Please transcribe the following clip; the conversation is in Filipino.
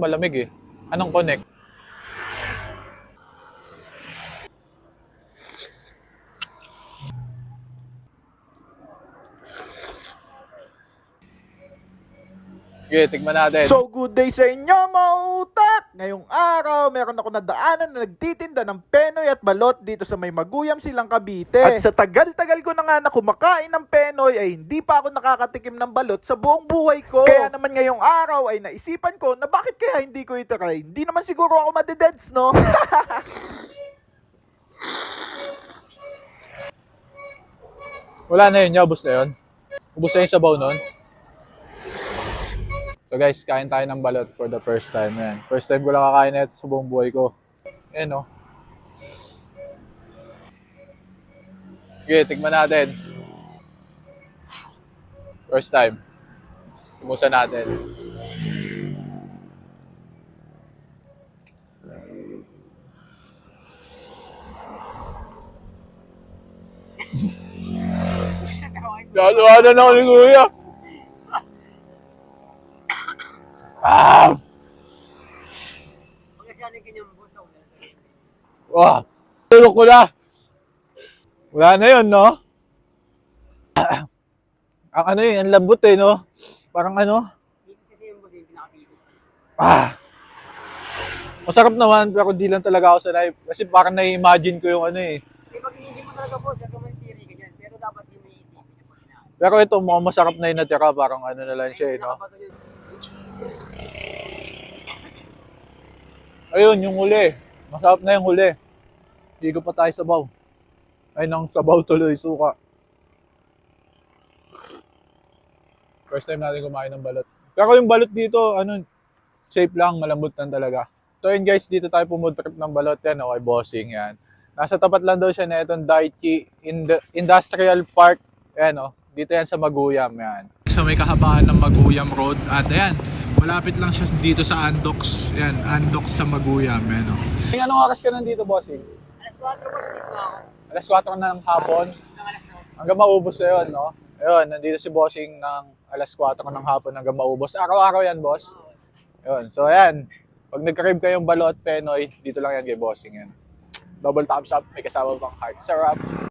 Malamig eh. Anong connect? Sige, tignan natin. So good day sa inyo mga utak! Ngayong araw, meron ako nadaanan na nagtitinda ng Penoy at balot dito sa may Maguyam Silang Cavite. At sa tagal-tagal ko na nga na kumakain ng Penoy ay hindi pa ako nakakatikim ng balot sa buong buhay ko. Kaya naman ngayong araw ay naisipan ko na bakit kaya hindi ko itry? Hindi naman siguro ako madededs, no? Wala na yun, ubos na yun. Ubos na yung sabaw nun. So guys, kain tayo ng balot for the first time. Yan. First time ko lang kakain na ito sa buong buhay ko. Ayan o. Sige, tignan natin. First time. Tumusan natin. Lalo-lalo na ako ni Kuya. Ah! Wow! Tulog ko na! Wala na yun, no? Ang ano yun, ang lambot eh, no? Parang ano? Ah! Masarap naman, pero di lang talaga ako sanay. Kasi parang na-imagine ko yung ano eh. Pag inisip mo talaga po, commentary ka dyan. Pero dapat yung may isipin po na. Pero ito, mukhang masarap na yung natira. Parang ano na lang siya eh, no? Ayun, yung huli. Masarap na yung huli. Hindi ko pa tayo sabaw. Ay, nang sabaw tuloy, suka. First time natin kumain ng balot. Pero yung balot dito, ano, safe lang, malambot lang talaga. So yun guys, dito tayo pumutrip ng balot yan, okay, bossing yan. Nasa tapat lang daw siya na itong Daiichi Industrial Park. Ayan, oh, dito yan sa Maguyam, yan. Sa may kahabaan ng Maguyam Road. At ayan, malapit lang siya dito sa Andox. Yan, Andox sa Maguyam, yan, oh. Anong oras ka nandito, bossing? Alas 4 po dito ako. Alas 4 na ng hapon. Hanggang maubos na yun, no? Ayun, nandito si bossing ng alas 4 ng hapon hanggang maubos. Araw-araw yan, boss. Ayun, so ayan. Pag nagka-crave kayong balot, Penoy, dito lang yan kay bossing yan. Double thumbs up, may kasama pang heart. Sarap!